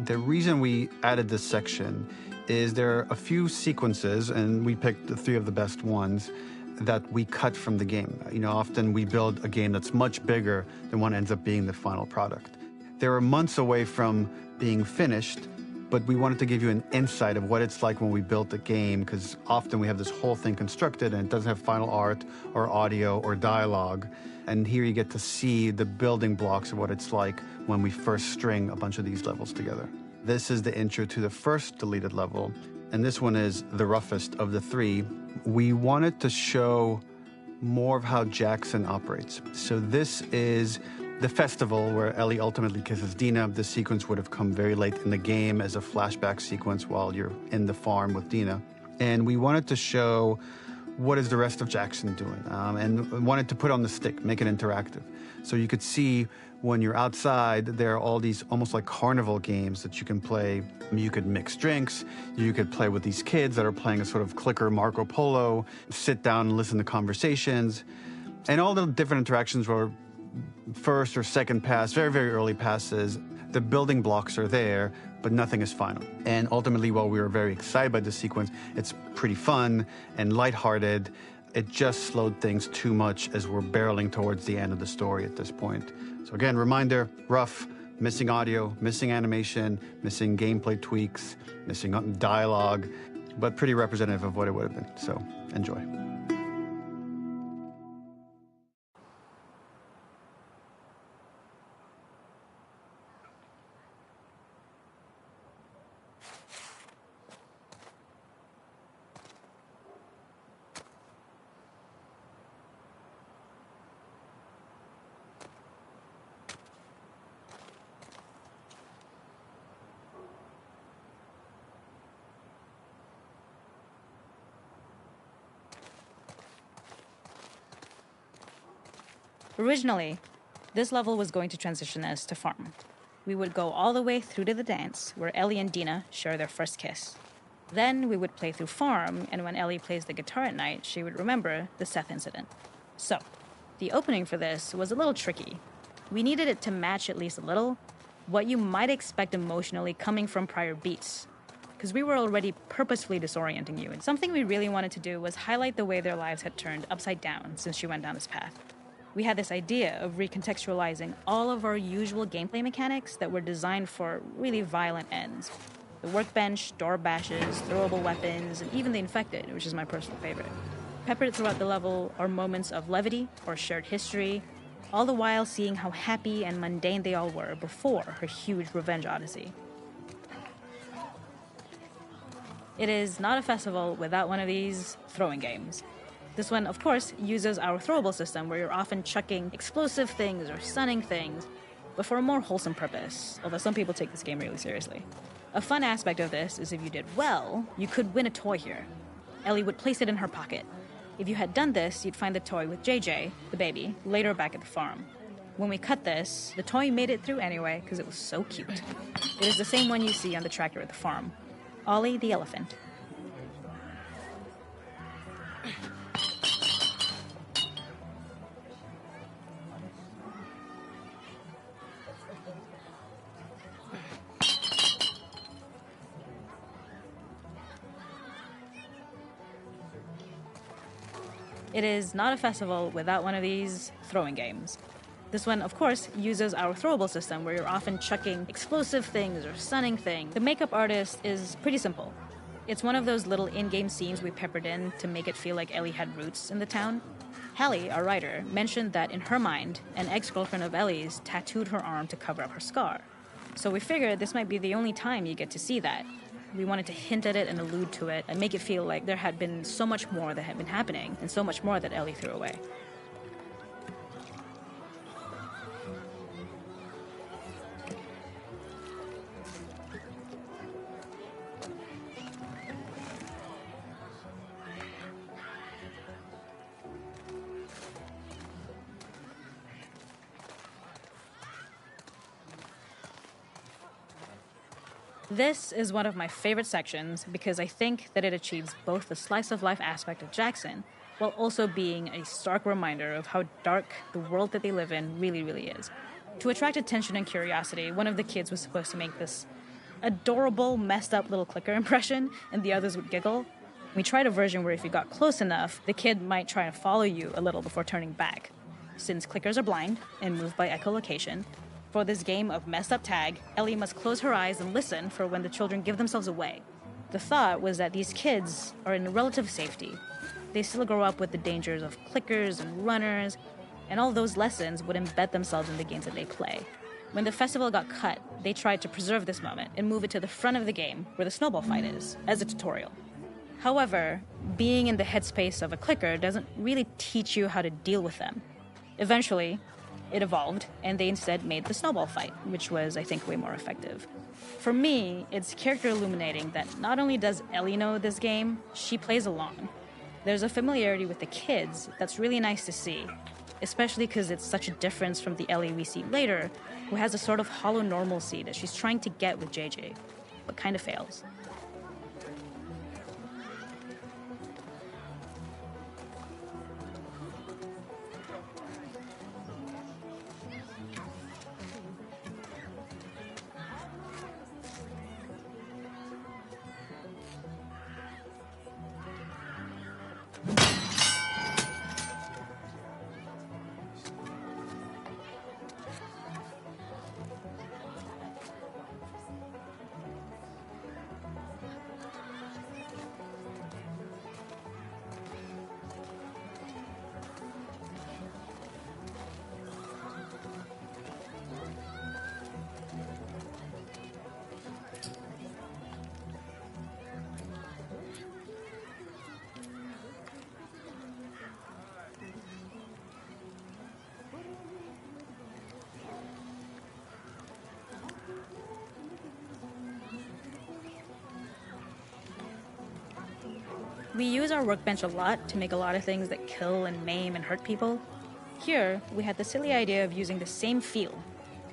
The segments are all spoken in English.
The reason we added this section is there are a few sequences, and we picked the 3 of the best ones, that we cut from the game. Often we build a game that's much bigger than what ends up being the final product. They were months away from being finished, but we wanted to give you an insight of what it's like when we built the game, because often we have this whole thing constructed and it doesn't have final art or audio or dialogue. And here you get to see the building blocks of what it's like when we first string a bunch of these levels together. This is the intro to the first deleted level, and this one is the roughest of the 3. We wanted to show more of how Jackson operates. So this is the festival where Ellie ultimately kisses Dina. This sequence would have come very late in the game as a flashback sequence while you're in the farm with Dina. And we wanted to show what is the rest of Jackson doing, and wanted to put on the stick, make it interactive. So you could see when you're outside, there are all these almost like carnival games that you can play. You could mix drinks, you could play with these kids that are playing a sort of clicker Marco Polo, sit down and listen to conversations. And all the different interactions were first or second pass, very, very early passes. The building blocks are there, but nothing is final. And ultimately, while we were very excited by this sequence, it's pretty fun and lighthearted. It just slowed things too much as we're barreling towards the end of the story at this point. So again, reminder, rough, missing audio, missing animation, missing gameplay tweaks, missing dialogue, but pretty representative of what it would have been. So enjoy. Originally, this level was going to transition us to farm. We would go all the way through to the dance, where Ellie and Dina share their first kiss. Then we would play through farm, and when Ellie plays the guitar at night, she would remember the Seth incident. So, the opening for this was a little tricky. We needed it to match at least a little what you might expect emotionally coming from prior beats, because we were already purposefully disorienting you. And something we really wanted to do was highlight the way their lives had turned upside down since she went down this path. We had this idea of recontextualizing all of our usual gameplay mechanics that were designed for really violent ends. The workbench, door bashes, throwable weapons, and even the infected, which is my personal favorite. Peppered throughout the level are moments of levity or shared history, all the while seeing how happy and mundane they all were before her huge revenge odyssey. It is not a festival without one of these throwing games. This one, of course, uses our throwable system where you're often chucking explosive things or stunning things, but for a more wholesome purpose, although some people take this game really seriously. A fun aspect of this is if you did well, you could win a toy here. Ellie would place it in her pocket. If you had done this, you'd find the toy with JJ, the baby, later back at the farm. When we cut this, the toy made it through anyway because it was so cute. It is the same one you see on the tractor at the farm. Ollie the elephant. It is not a festival without one of these throwing games. This one, of course, uses our throwable system where you're often chucking explosive things or stunning things. The makeup artist is pretty simple. It's one of those little in-game scenes we peppered in to make it feel like Ellie had roots in the town. Hallie, our writer, mentioned that in her mind, an ex-girlfriend of Ellie's tattooed her arm to cover up her scar. So we figured this might be the only time you get to see that. We wanted to hint at it and allude to it and make it feel like there had been so much more that had been happening and so much more that Ellie threw away. This is one of my favorite sections because I think that it achieves both the slice-of-life aspect of Jackson while also being a stark reminder of how dark the world that they live in really, really is. To attract attention and curiosity, one of the kids was supposed to make this adorable, messed up little clicker impression, and the others would giggle. We tried a version where if you got close enough, the kid might try to follow you a little before turning back. Since clickers are blind and move by echolocation, for this game of messed up tag, Ellie must close her eyes and listen for when the children give themselves away. The thought was that these kids are in relative safety. They still grow up with the dangers of clickers and runners, and all those lessons would embed themselves in the games that they play. When the festival got cut, they tried to preserve this moment and move it to the front of the game where the snowball fight is, as a tutorial. However, being in the headspace of a clicker doesn't really teach you how to deal with them. Eventually, it evolved, and they instead made the snowball fight, which was, I think, way more effective. For me, it's character illuminating that not only does Ellie know this game, she plays along. There's a familiarity with the kids that's really nice to see, especially because it's such a difference from the Ellie we see later, who has a sort of hollow normalcy that she's trying to get with JJ, but kind of fails. We use our workbench a lot to make a lot of things that kill and maim and hurt people. Here, we had the silly idea of using the same feel,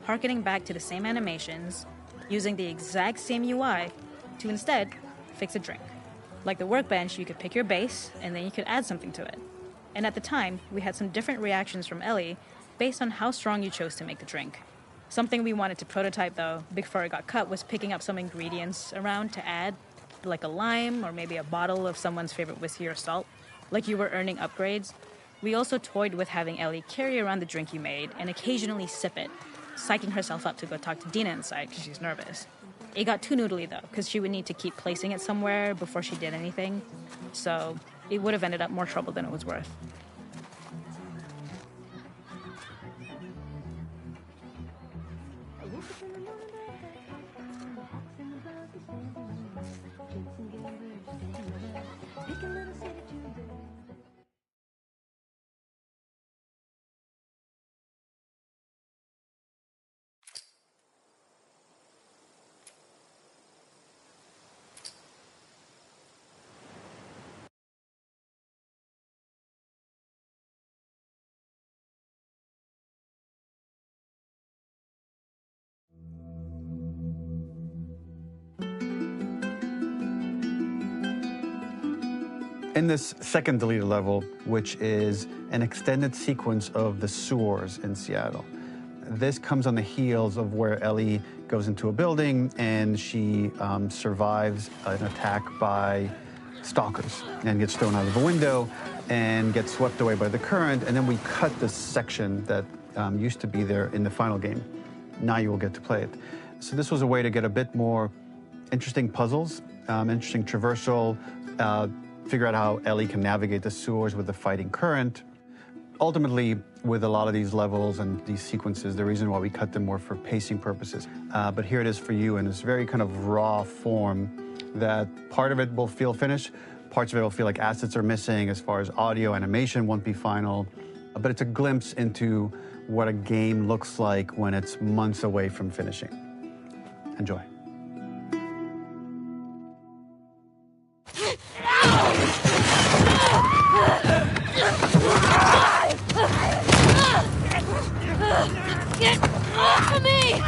harkening back to the same animations, using the exact same UI to instead fix a drink. Like the workbench, you could pick your base, and then you could add something to it. And at the time, we had some different reactions from Ellie based on how strong you chose to make the drink. Something we wanted to prototype, though, before it got cut, was picking up some ingredients around to add, like a lime or maybe a bottle of someone's favorite whiskey or salt, like you were earning upgrades. We also toyed with having Ellie carry around the drink you made and occasionally sip it, psyching herself up to go talk to Dina inside because she's nervous. It got too noodly, though, because she would need to keep placing it somewhere before she did anything, so it would have ended up more trouble than it was worth. In this second deleted level, which is an extended sequence of the sewers in Seattle, this comes on the heels of where Ellie goes into a building and she survives an attack by stalkers and gets thrown out of the window and gets swept away by the current. And then we cut this section that used to be there in the final game. Now you will get to play it. So this was a way to get a bit more interesting puzzles, interesting traversal, figure out how Ellie can navigate the sewers with the fighting current. Ultimately, with a lot of these levels and these sequences, the reason why we cut them were for pacing purposes. But here it is for you in this very kind of raw form that part of it will feel finished, parts of it will feel like assets are missing as far as audio, animation won't be final. But it's a glimpse into what a game looks like when it's months away from finishing. Enjoy. Get off of me!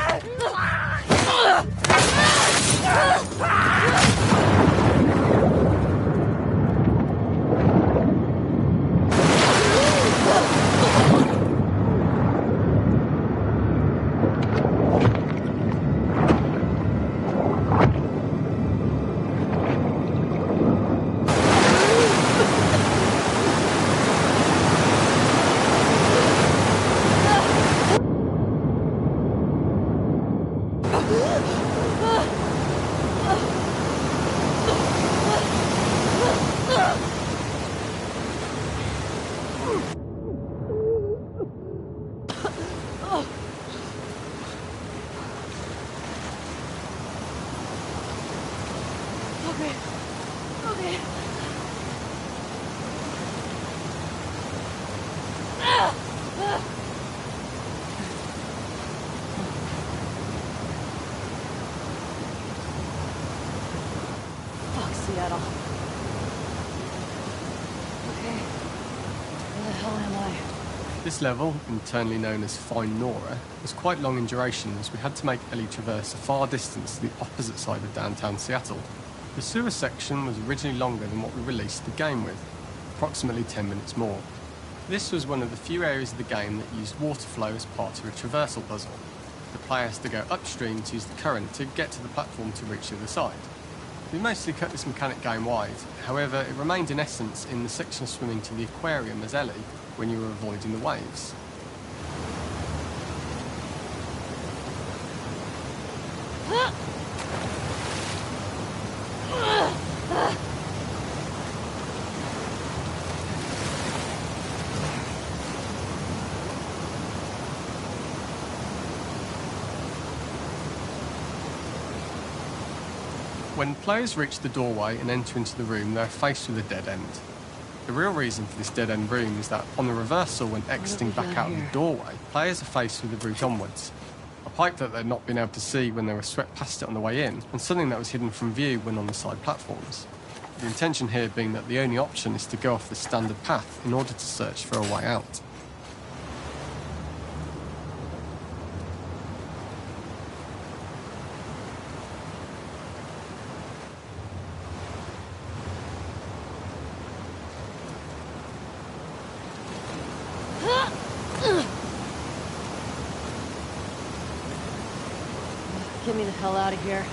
This level, internally known as Fine Nora, was quite long in duration as we had to make Ellie traverse a far distance to the opposite side of downtown Seattle. The sewer section was originally longer than what we released the game with, approximately 10 minutes more. This was one of the few areas of the game that used water flow as part of a traversal puzzle. The player has to go upstream to use the current to get to the platform to reach the other side. We mostly cut this mechanic game-wide, however it remained in essence in the section swimming to the aquarium as Ellie when you were avoiding the waves. When players reach the doorway and enter into the room, they are faced with a dead end. The real reason for this dead-end room is that on the reversal when exiting back out of the doorway, players are faced with the route onwards. A pipe that they'd not been able to see when they were swept past it on the way in, and something that was hidden from view when on the side platforms. The intention here being that the only option is to go off the standard path in order to search for a way out. Get me the hell out of here.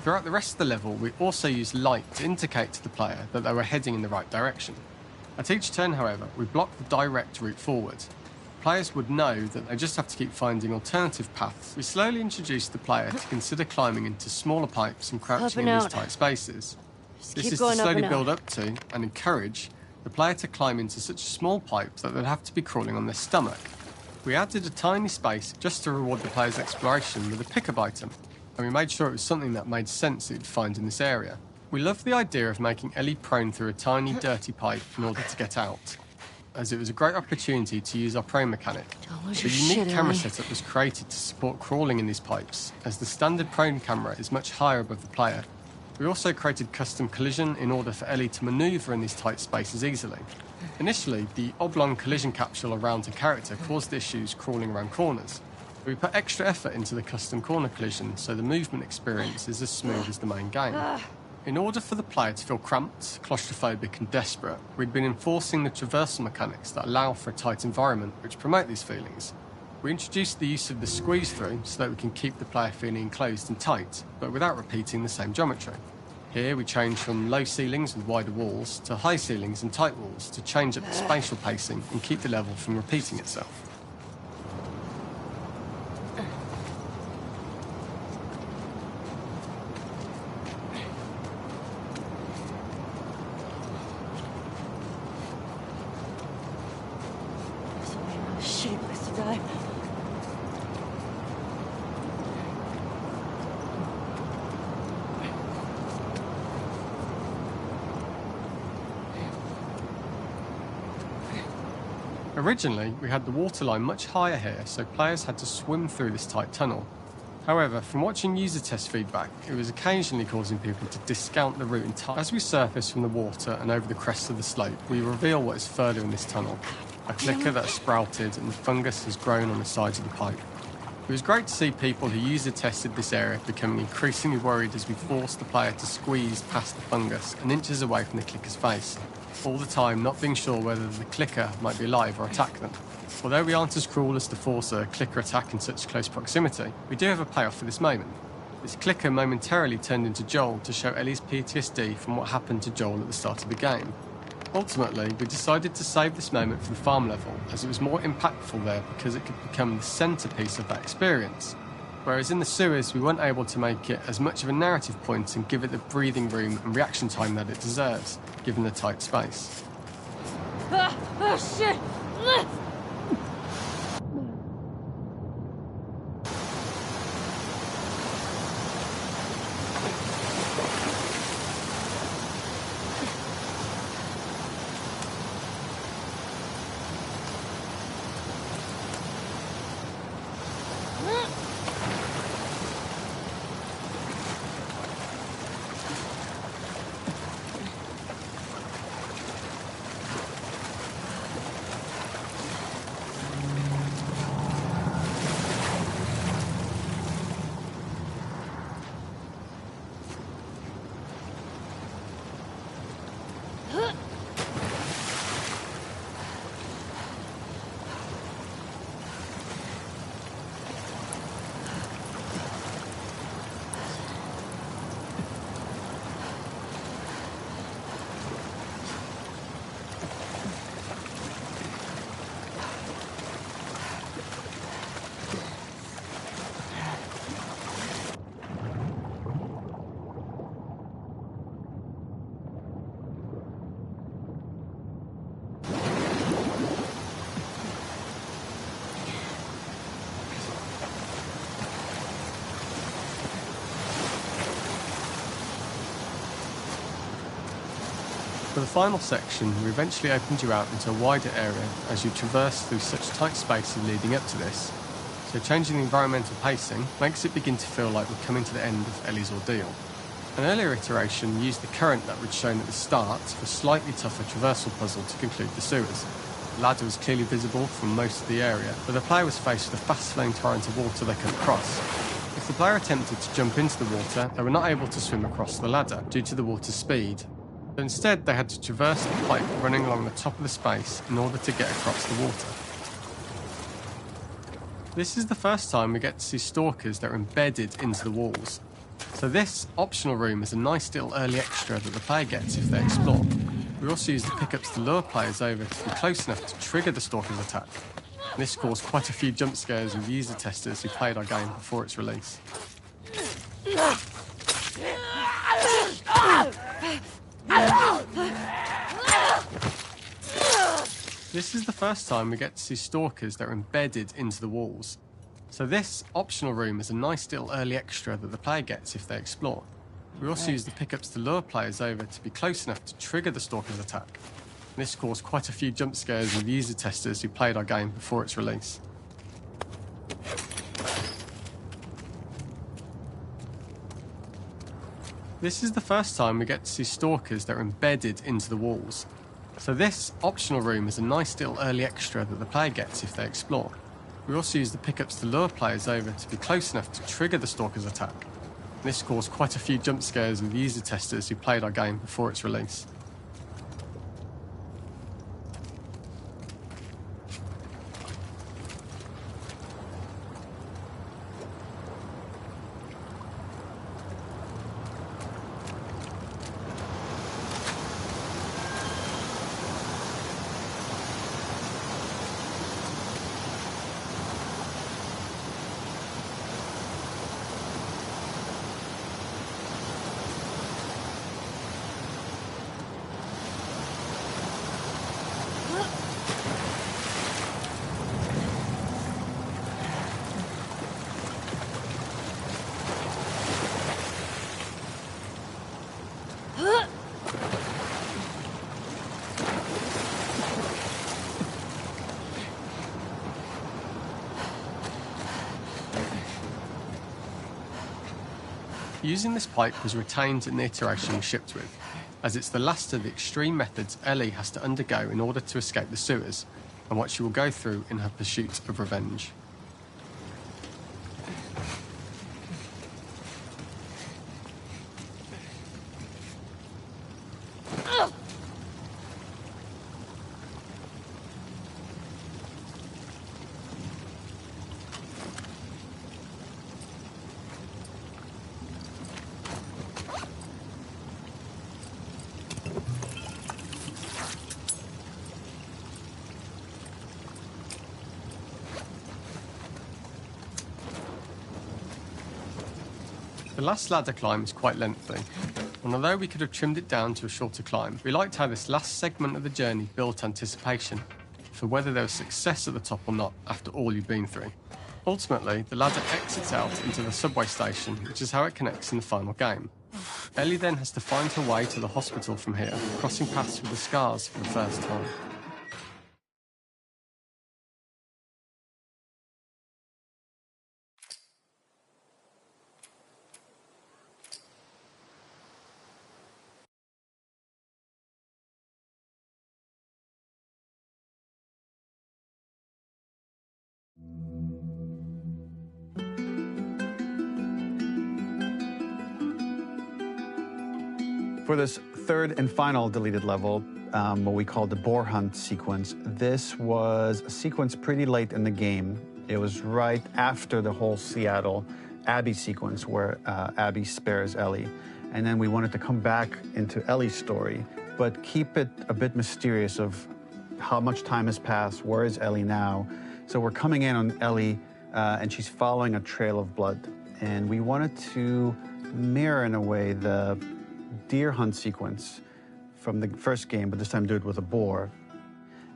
Throughout the rest of the level, we also used light to indicate to the player that they were heading in the right direction. At each turn, however, we blocked the direct route forward. Players would know that they just have to keep finding alternative paths. We slowly introduced the player to consider climbing into smaller pipes and crouching in these tight spaces. This is to slowly build up to and encourage the player to climb into such a small pipe that they'd have to be crawling on their stomach. We added a tiny space just to reward the player's exploration with a pickup item, and we made sure it was something that made sense that you'd find in this area. We loved the idea of making Ellie prone through a tiny, dirty pipe in order to get out, as it was a great opportunity to use our prone mechanic. The unique camera setup was created to support crawling in these pipes, as the standard prone camera is much higher above the player. We also created custom collision in order for Ellie to manoeuvre in these tight spaces easily. Initially, the oblong collision capsule around her character caused issues crawling around corners. We put extra effort into the custom corner collision so the movement experience is as smooth as the main game. In order for the player to feel cramped, claustrophobic and desperate, we'd been enforcing the traversal mechanics that allow for a tight environment which promote these feelings. We introduced the use of the squeeze through so that we can keep the player feeling enclosed and tight, but without repeating the same geometry. Here we change from low ceilings with wider walls to high ceilings and tight walls to change up the spatial pacing and keep the level from repeating itself. Shitty place to die. Originally, we had the waterline much higher here, so players had to swim through this tight tunnel. However, from watching user test feedback, it was occasionally causing people to discount the route entirely. As we surface from the water and over the crest of the slope, we reveal what is further in this tunnel. A clicker that has sprouted and the fungus has grown on the sides of the pipe. It was great to see people who user tested this area becoming increasingly worried as we forced the player to squeeze past the fungus and inches away from the clicker's face, all the time not being sure whether the clicker might be alive or attack them. Although we aren't as cruel as to force a clicker attack in such close proximity, we do have a payoff for this moment. This clicker momentarily turned into Joel to show Ellie's PTSD from what happened to Joel at the start of the game. Ultimately, we decided to save this moment for the farm level, as it was more impactful there because it could become the centrepiece of that experience. Whereas in the sewers, we weren't able to make it as much of a narrative point and give it the breathing room and reaction time that it deserves, given the tight space. Oh shit! For the final section, we eventually opened you out into a wider area as you traverse through such tight spaces leading up to this. So changing the environmental pacing makes it begin to feel like we're coming to the end of Ellie's ordeal. An earlier iteration used the current that we'd shown at the start for a slightly tougher traversal puzzle to conclude the sewers. The ladder was clearly visible from most of the area, but the player was faced with a fast-flowing torrent of water they couldn't cross. If the player attempted to jump into the water, they were not able to swim across the ladder due to the water's speed. But instead, they had to traverse the pipe running along the top of the space in order to get across the water. This is the first time we get to see stalkers that are embedded into the walls. So this optional room is a nice little early extra that the player gets if they explore. We also use the pickups to lure players over to be close enough to trigger the stalker's attack. And this caused quite a few jump scares with user testers who played our game before its release. This is the first time we get to see stalkers that are embedded into the walls. So this optional room is a nice little early extra that the player gets if they explore. We also use the pickups to lure players over to be close enough to trigger the stalker's attack. And this caused quite a few jump scares with user testers who played our game before its release. This is the first time we get to see stalkers that are embedded into the walls. So this optional room is a nice little early extra that the player gets if they explore. We also use the pickups to lure players over to be close enough to trigger the stalker's attack. And this caused quite a few jump scares with user testers who played our game before its release. Using this pipe was retained in the iteration we shipped with, as it's the last of the extreme methods Ellie has to undergo in order to escape the sewers, and what she will go through in her pursuit of revenge. The last ladder climb is quite lengthy, and although we could have trimmed it down to a shorter climb, we liked how this last segment of the journey built anticipation for whether there was success at the top or not after all you've been through. Ultimately, the ladder exits out into the subway station, which is how it connects in the final game. Ellie then has to find her way to the hospital from here, crossing paths with the scars for the first time. For this third and final deleted level, what we call the boar hunt sequence, this was a sequence pretty late in the game. It was right after the whole Seattle Abby sequence where Abby spares Ellie. And then we wanted to come back into Ellie's story, but keep it a bit mysterious of how much time has passed, where is Ellie now? So we're coming in on Ellie and she's following a trail of blood. And we wanted to mirror in a way the deer hunt sequence from the first game, but this time do it with a boar.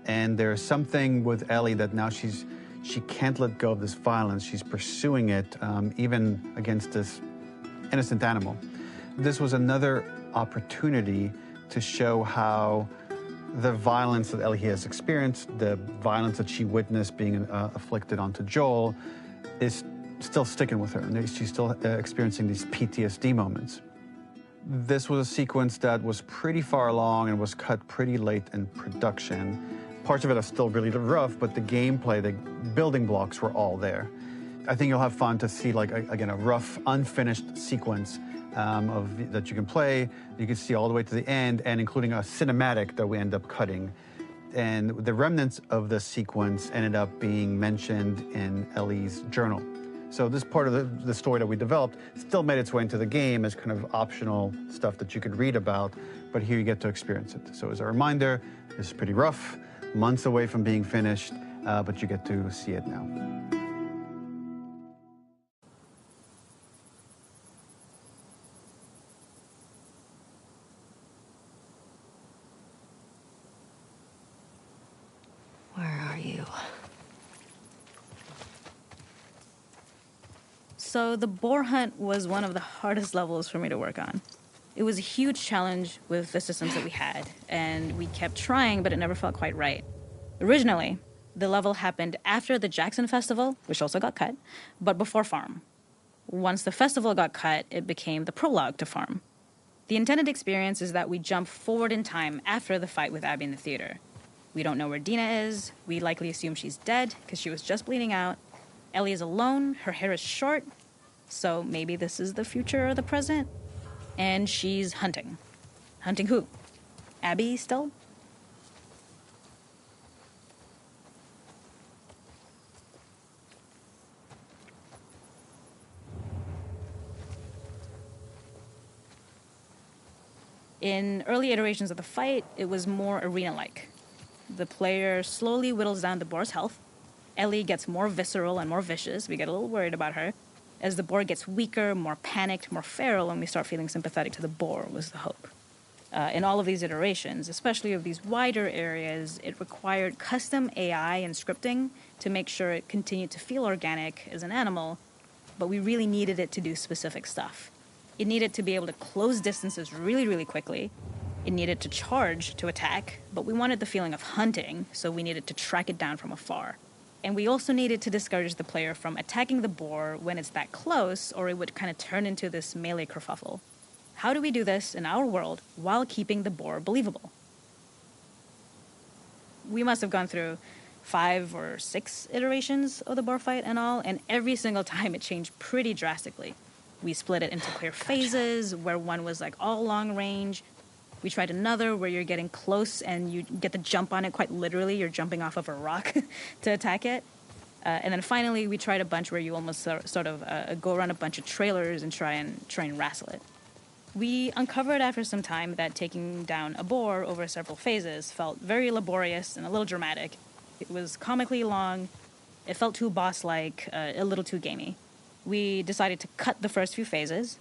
And there's something with Ellie that now she can't let go of this violence. She's pursuing it, even against this innocent animal. This was another opportunity to show how the violence that Ellie has experienced, the violence that she witnessed being afflicted onto Joel, is still sticking with her, and she's still experiencing these PTSD moments. This was a sequence that was pretty far along and was cut pretty late in production. Parts of it are still really rough, but the gameplay, the building blocks were all there. I think you'll have fun to see, like, again, a rough, unfinished sequence that you can play. You can see all the way to the end, and including a cinematic that we end up cutting. And the remnants of the sequence ended up being mentioned in Ellie's journal. So this part of the story that we developed still made its way into the game as kind of optional stuff that you could read about, but here you get to experience it. So as a reminder, this is pretty rough, months away from being finished, but you get to see it now. Where are you? So the boar hunt was one of the hardest levels for me to work on. It was a huge challenge with the systems that we had, and we kept trying, but it never felt quite right. Originally, the level happened after the Jackson Festival, which also got cut, but before Farm. Once the festival got cut, it became the prologue to Farm. The intended experience is that we jump forward in time after the fight with Abby in the theater. We don't know where Dina is. We likely assume she's dead because she was just bleeding out. Ellie is alone. Her hair is short. So maybe this is the future or the present. And she's hunting. Hunting who? Abby still? In early iterations of the fight, it was more arena-like. The player slowly whittles down the boar's health. Ellie gets more visceral and more vicious. We get a little worried about her. As the boar gets weaker, more panicked, more feral, and we start feeling sympathetic to the boar was the hope. In all of these iterations, especially of these wider areas, it required custom AI and scripting to make sure it continued to feel organic as an animal, but we really needed it to do specific stuff. It needed to be able to close distances really, really quickly. It needed to charge to attack, but we wanted the feeling of hunting, so we needed to track it down from afar. And we also needed to discourage the player from attacking the boar when it's that close, or it would kind of turn into this melee kerfuffle. How do we do this in our world while keeping the boar believable? We must have gone through 5 or 6 iterations of the boar fight and all, and every single time it changed pretty drastically. We split it into clear phases, where one was like all long range. We tried another where you're getting close and you get the jump on it quite literally. You're jumping off of a rock to attack it. And then finally, we tried a bunch where you almost sort of go around a bunch of trailers and try and wrestle it. We uncovered after some time that taking down a boar over several phases felt very laborious and a little dramatic. It was comically long. It felt too boss-like, a little too gamey. We decided to cut the first few phases,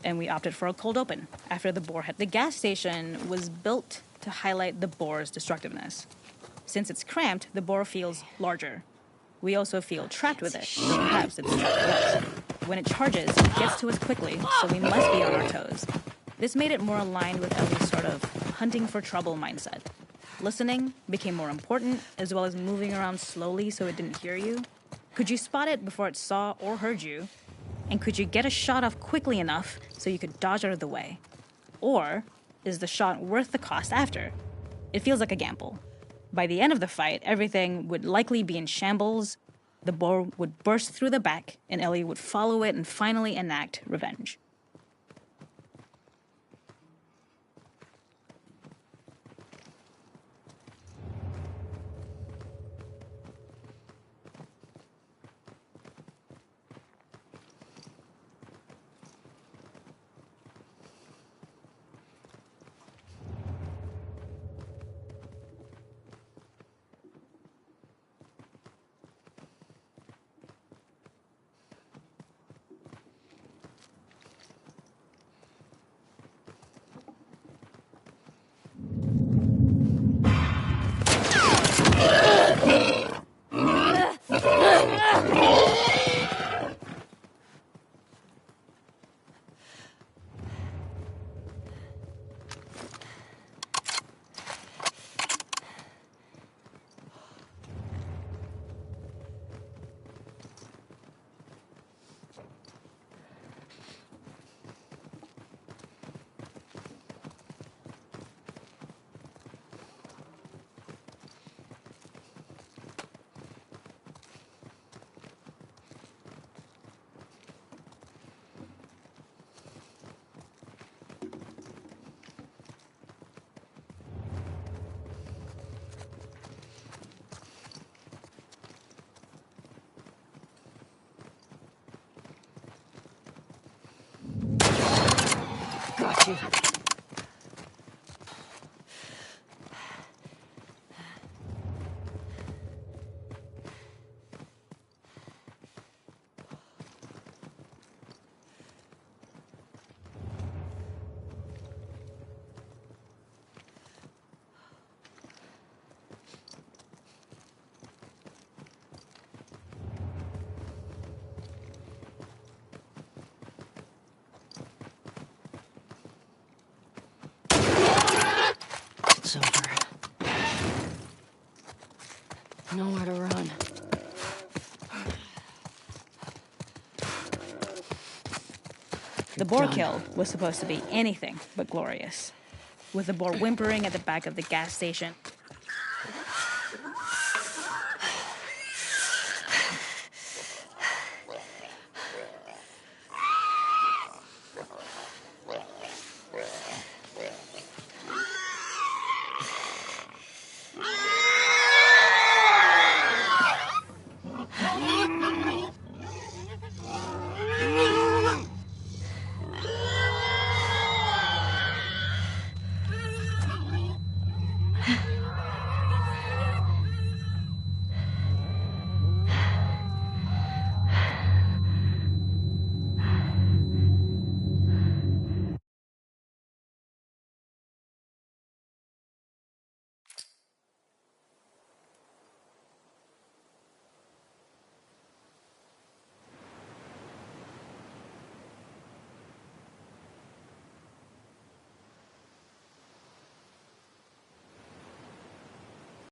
and we opted for a cold open after the boar hit. The gas station was built to highlight the boar's destructiveness. Since it's cramped, the boar feels larger. We also feel trapped with it, so perhaps it's trapped with us. When it charges, it gets to us quickly, so we must be on our toes. This made it more aligned with Ellie's sort of hunting for trouble mindset. Listening became more important, as well as moving around slowly so it didn't hear you. Could you spot it before it saw or heard you? And could you get a shot off quickly enough so you could dodge out of the way? Or is the shot worth the cost after? It feels like a gamble. By the end of the fight, everything would likely be in shambles. The boar would burst through the back, and Ellie would follow it and finally enact revenge. Got you. It's over. Nowhere to run. The boar kill was supposed to be anything but glorious. With the boar whimpering at the back of the gas station,